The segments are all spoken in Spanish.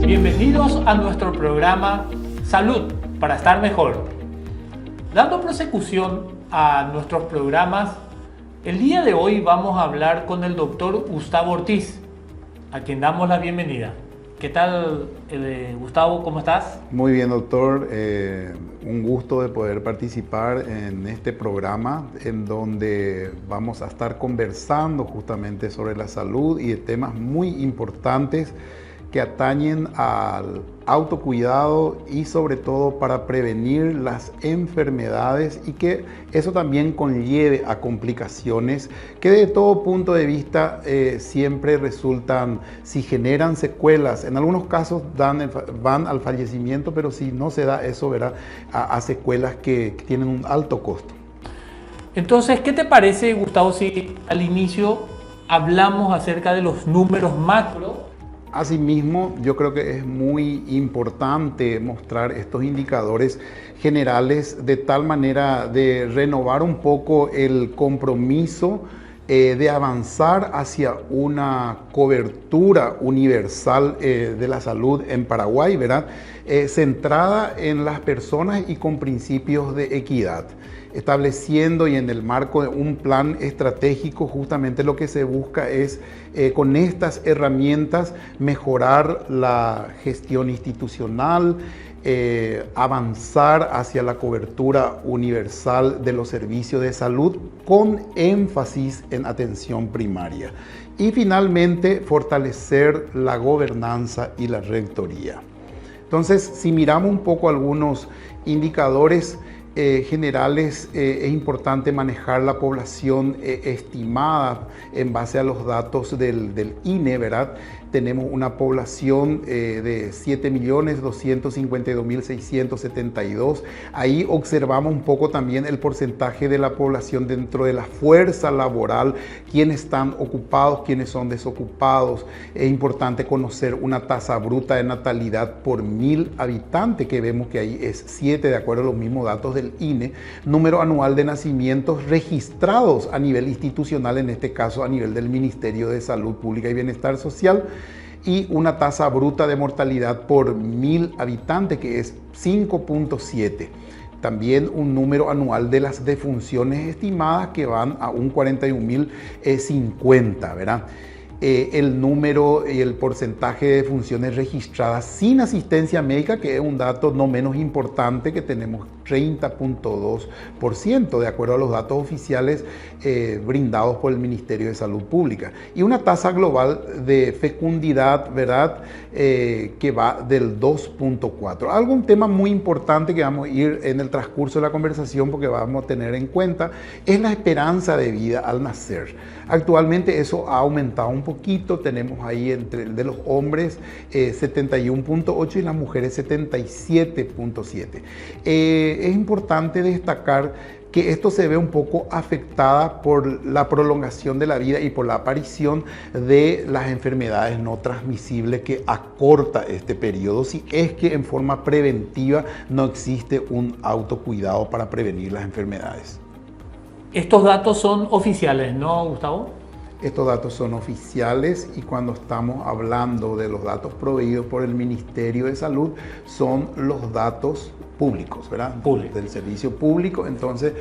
Bienvenidos a nuestro programa Salud para estar mejor. Dando prosecución a nuestros programas, el día de hoy vamos a hablar con el doctor Gustavo Ortiz, a quien damos la bienvenida. ¿Qué tal, Gustavo? ¿Cómo estás? Muy bien, doctor. Un gusto de poder participar en este programa en donde vamos a estar conversando justamente sobre la salud y de temas muy importantes que atañen al autocuidado y sobre todo para prevenir las enfermedades y que eso también conlleve a complicaciones que de todo punto de vista siempre resultan, si generan secuelas, en algunos casos van al fallecimiento, pero si no se da eso, verá a secuelas que tienen un alto costo. Entonces, ¿qué te parece, Gustavo, si al inicio hablamos acerca de los números macro? Asimismo, yo creo que es muy importante mostrar estos indicadores generales de tal manera de renovar un poco el compromiso de avanzar hacia una cobertura universal de la salud en Paraguay, ¿verdad? Centrada en las personas y con principios de equidad. Estableciendo y en el marco de un plan estratégico, justamente lo que se busca es con estas herramientas mejorar la gestión institucional, avanzar hacia la cobertura universal de los servicios de salud con énfasis en atención primaria. Y finalmente, fortalecer la gobernanza y la rectoría. Entonces, si miramos un poco algunos indicadores generales, es importante manejar la población estimada en base a los datos del INE, ¿verdad? Tenemos una población de 7.252.672. Ahí observamos un poco también el porcentaje de la población dentro de la fuerza laboral, quiénes están ocupados, quiénes son desocupados. Es importante conocer una tasa bruta de natalidad por 1.000 habitantes, que vemos que ahí es 7, de acuerdo a los mismos datos del INE. Número anual de nacimientos registrados a nivel institucional, en este caso a nivel del Ministerio de Salud Pública y Bienestar Social. Y una tasa bruta de mortalidad por 1.000 habitantes, que es 5.7. También un número anual de las defunciones estimadas que van a un 41.050, ¿verdad? El número y el porcentaje de defunciones registradas sin asistencia médica, que es un dato no menos importante, que tenemos 30.2%, de acuerdo a los datos oficiales brindados por el Ministerio de Salud Pública. Y una tasa global de fecundidad, ¿verdad?, que va del 2.4. Algún tema muy importante que vamos a ir en el transcurso de la conversación, porque vamos a tener en cuenta, es la esperanza de vida al nacer. Actualmente eso ha aumentado un poquito, tenemos ahí entre de los hombres 71.8 y las mujeres 77.7. Es importante destacar que esto se ve un poco afectada por la prolongación de la vida y por la aparición de las enfermedades no transmisibles que acorta este periodo, si es que en forma preventiva no existe un autocuidado para prevenir las enfermedades. Estos datos son oficiales, ¿no, Gustavo? Estos datos son oficiales y cuando estamos hablando de los datos proveídos por el Ministerio de Salud son los datos públicos, ¿verdad? Del servicio público, entonces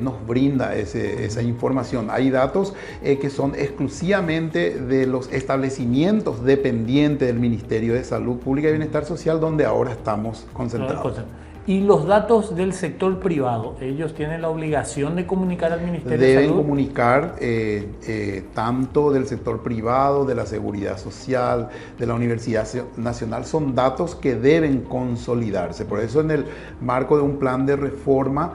nos brinda esa información. Hay datos que son exclusivamente de los establecimientos dependientes del Ministerio de Salud Pública y Bienestar Social, donde ahora estamos concentrados. ¿Y los datos del sector privado? ¿Ellos tienen la obligación de comunicar al Ministerio de Salud? Deben comunicar tanto del sector privado, de la Seguridad Social, de la Universidad Nacional. Son datos que deben consolidarse. Por eso en el marco de un plan de reforma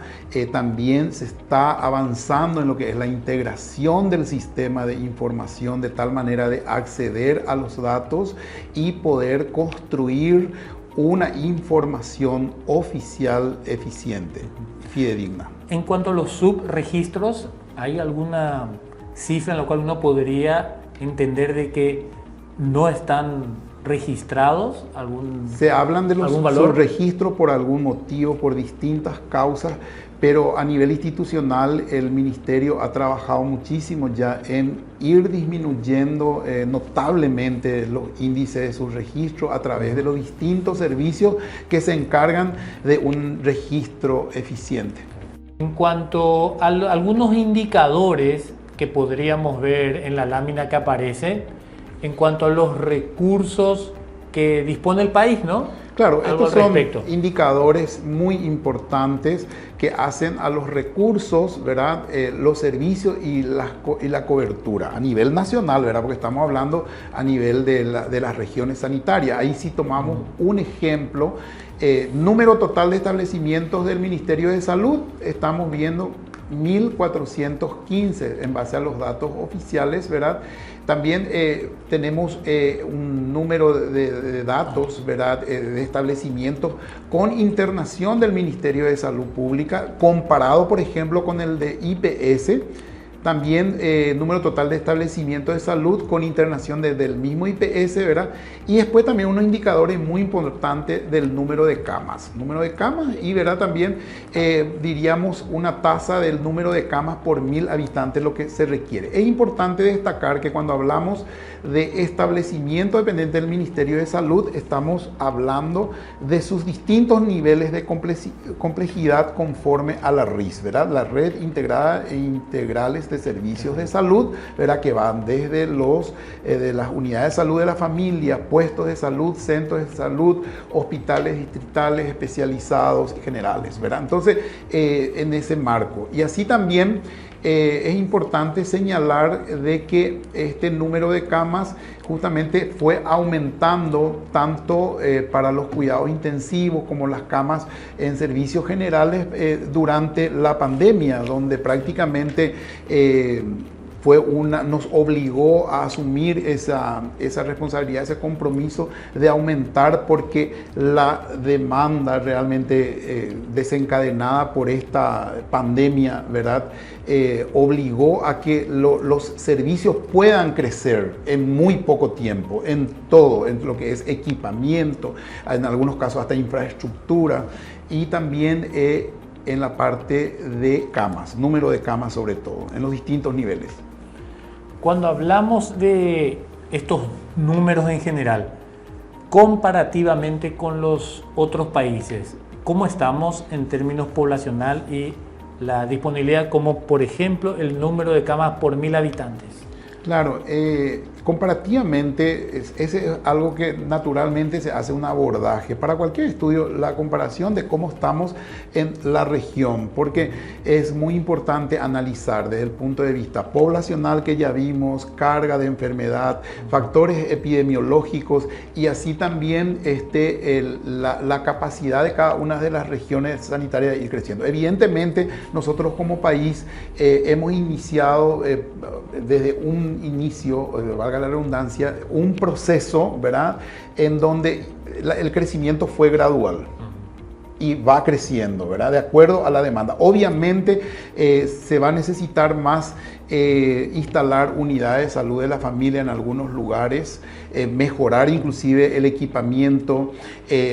también se está avanzando en lo que es la integración del sistema de información de tal manera de acceder a los datos y poder construir una información oficial eficiente, fidedigna. En cuanto a los subregistros, ¿hay alguna cifra en la cual uno podría entender de que no están registrados? Se hablan de los subregistros por algún motivo, por distintas causas, pero a nivel institucional el Ministerio ha trabajado muchísimo ya en ir disminuyendo notablemente los índices de su registro a través de los distintos servicios que se encargan de un registro eficiente. En cuanto a algunos indicadores que podríamos ver en la lámina que aparece, en cuanto a los recursos que dispone el país, ¿no? Claro, estos son indicadores muy importantes que hacen a los recursos, ¿verdad? Los servicios y la cobertura a nivel nacional, ¿verdad? Porque estamos hablando a nivel de las regiones sanitarias. Ahí sí tomamos un ejemplo, número total de establecimientos del Ministerio de Salud, estamos viendo 1.415 en base a los datos oficiales, ¿verdad? También tenemos un número de datos, ¿verdad? De establecimientos con internación del Ministerio de Salud Pública, comparado, por ejemplo, con el de IPS. También número total de establecimientos de salud con internación del mismo IPS, ¿verdad? Y después también unos indicadores muy importantes del número de camas. Número de camas y, ¿verdad? También diríamos una tasa del número de camas por 1.000 habitantes, lo que se requiere. Es importante destacar que cuando hablamos de establecimiento dependiente del Ministerio de Salud, estamos hablando de sus distintos niveles de complejidad conforme a la RIS, ¿verdad? La Red Integrada e Integrales de Servicios de Salud, ¿verdad? Que van desde de las unidades de salud de la familia, puestos de salud, centros de salud, hospitales distritales especializados y generales, ¿verdad? Entonces, en ese marco. Y así también es importante señalar de que este número de camas justamente fue aumentando tanto para los cuidados intensivos como las camas en servicios generales durante la pandemia, donde prácticamente nos obligó a asumir esa responsabilidad, ese compromiso de aumentar, porque la demanda realmente desencadenada por esta pandemia, ¿verdad? Obligó a que los servicios puedan crecer en muy poco tiempo, en todo, en lo que es equipamiento, en algunos casos hasta infraestructura, y también en la parte de camas, número de camas sobre todo, en los distintos niveles. Cuando hablamos de estos números en general, comparativamente con los otros países, ¿cómo estamos en términos poblacional y la disponibilidad, como por ejemplo el número de camas por 1.000 habitantes? Claro, comparativamente, ese es algo que naturalmente se hace un abordaje para cualquier estudio, la comparación de cómo estamos en la región, porque es muy importante analizar desde el punto de vista poblacional, que ya vimos, carga de enfermedad, factores epidemiológicos, y así también la capacidad de cada una de las regiones sanitarias de ir creciendo. Evidentemente, nosotros como país hemos iniciado desde un inicio, valga la redundancia, un proceso, ¿verdad?, en donde el crecimiento fue gradual y va creciendo, ¿verdad?, de acuerdo a la demanda. Obviamente se va a necesitar más instalar unidades de salud de la familia en algunos lugares, mejorar inclusive el equipamiento,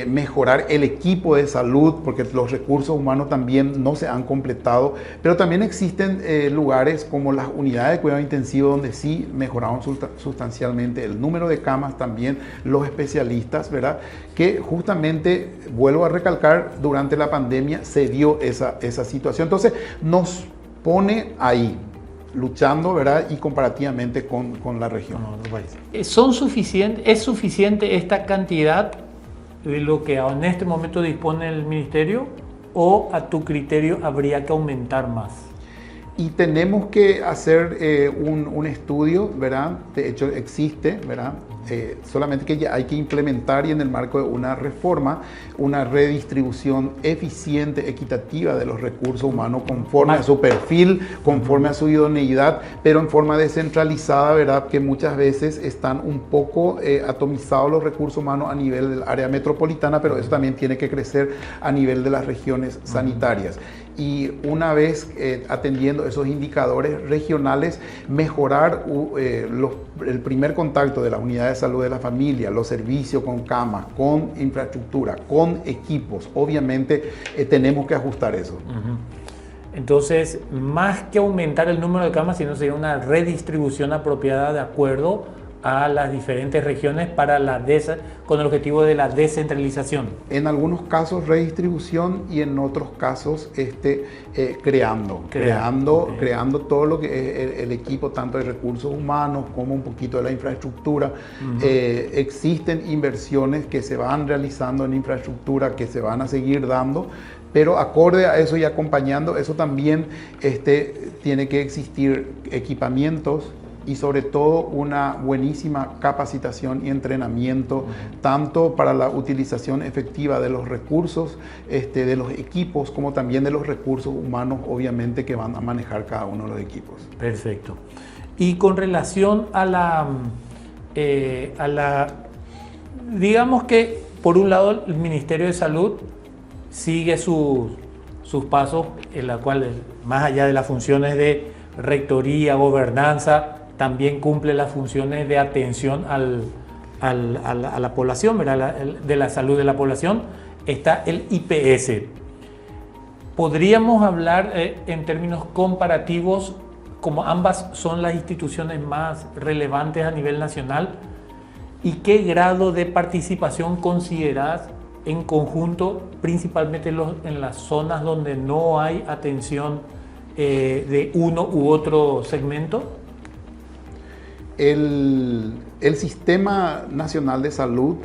mejorar el equipo de salud, porque los recursos humanos también no se han completado, pero también existen lugares como las unidades de cuidado intensivo donde sí mejoraron sustancialmente el número de camas, también los especialistas, ¿verdad?, que justamente, vuelvo a recalcar, durante la pandemia se dio esa situación. Entonces nos pone ahí, luchando, ¿verdad?, y comparativamente con la región. ¿Es suficiente esta cantidad de lo que en este momento dispone el Ministerio, o a tu criterio habría que aumentar más? Y tenemos que hacer un estudio, ¿verdad? De hecho existe, ¿verdad? Solamente que ya hay que implementar, y en el marco de una reforma, una redistribución eficiente, equitativa de los recursos humanos conforme a su perfil, conforme a su idoneidad, pero en forma descentralizada, ¿verdad? Que muchas veces están un poco atomizados los recursos humanos a nivel del área metropolitana, pero eso también tiene que crecer a nivel de las regiones sanitarias. Y una vez atendiendo esos indicadores regionales, mejorar el primer contacto de las unidades de salud de la familia, los servicios con camas, con infraestructura, con equipos. Obviamente tenemos que ajustar eso. Entonces, más que aumentar el número de camas, sino sería una redistribución apropiada de acuerdo a las diferentes regiones para con el objetivo de la descentralización. En algunos casos redistribución y en otros casos creando todo lo que es el equipo, tanto de recursos humanos como un poquito de la infraestructura. Existen inversiones que se van realizando en infraestructura, que se van a seguir dando, pero acorde a eso y acompañando eso también tiene que existir equipamientos y sobre todo una buenísima capacitación y entrenamiento, tanto para la utilización efectiva de los recursos, de los equipos, como también de los recursos humanos, obviamente, que van a manejar cada uno de los equipos. Perfecto. Y con relación a digamos que por un lado el Ministerio de Salud sigue sus pasos, en la cual, más allá de las funciones de rectoría, gobernanza, también cumple las funciones de atención a la población, ¿verdad? De la salud de la población. Está el IPS. Podríamos hablar en términos comparativos, como ambas son las instituciones más relevantes a nivel nacional, ¿y qué grado de participación consideras en conjunto, principalmente en las zonas donde no hay atención de uno u otro segmento? El Sistema Nacional de Salud,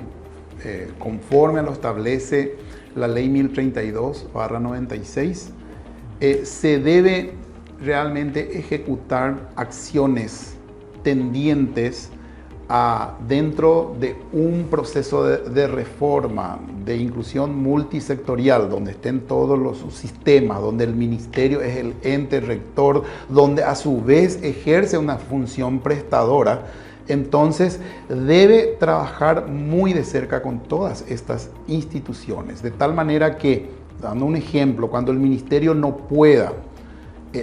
conforme lo establece la Ley 1032/96, se debe realmente ejecutar acciones tendientes dentro de un proceso de reforma, de inclusión multisectorial, donde estén todos los sistemas, donde el ministerio es el ente rector, donde a su vez ejerce una función prestadora. Entonces debe trabajar muy de cerca con todas estas instituciones, de tal manera que, dando un ejemplo, cuando el ministerio no pueda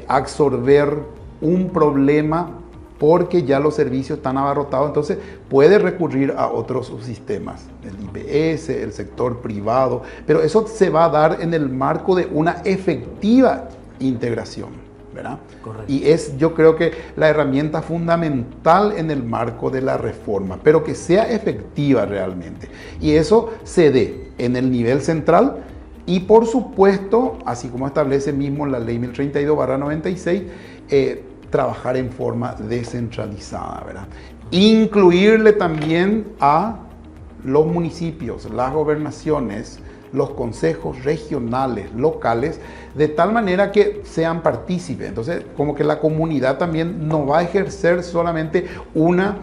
absorber un problema porque ya los servicios están abarrotados, entonces puede recurrir a otros subsistemas, el IPS, el sector privado, pero eso se va a dar en el marco de una efectiva integración, ¿verdad? Correcto. Y es, yo creo que la herramienta fundamental en el marco de la reforma, pero que sea efectiva realmente. Y eso se dé en el nivel central y, por supuesto, así como establece mismo la Ley 1032/96, trabajar en forma descentralizada, ¿verdad? Incluirle también a los municipios, las gobernaciones, los consejos regionales, locales, de tal manera que sean partícipes. Entonces, como que la comunidad también no va a ejercer solamente una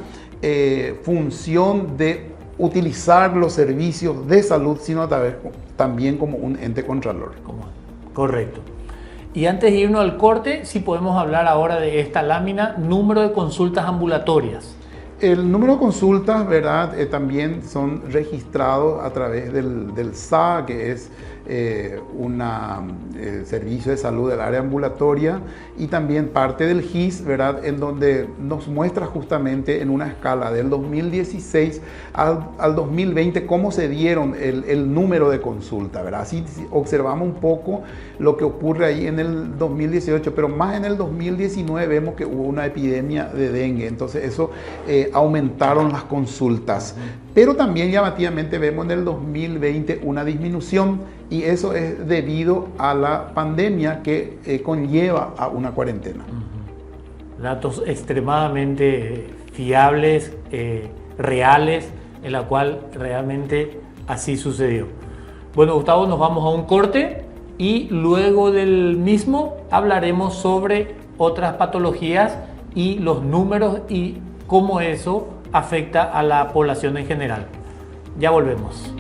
función de utilizar los servicios de salud, sino también como un ente contralor. Correcto. Y antes de irnos al corte, si podemos hablar ahora de esta lámina, número de consultas ambulatorias. El número de consultas, ¿verdad? También son registrados a través del SA, que es un servicio de salud del área ambulatoria, y también parte del GIS, ¿verdad? En donde nos muestra justamente en una escala del 2016 al 2020 cómo se dieron el número de consultas, ¿verdad? Así observamos un poco lo que ocurre ahí en el 2018, pero más en el 2019 vemos que hubo una epidemia de dengue, entonces eso aumentaron las consultas. Pero también llamativamente vemos en el 2020 una disminución, y eso es debido a la pandemia que conlleva a una cuarentena. Datos extremadamente fiables, reales, en la cual realmente así sucedió. Bueno, Gustavo, nos vamos a un corte y luego del mismo hablaremos sobre otras patologías y los números y cómo eso afecta a la población en general. Ya volvemos.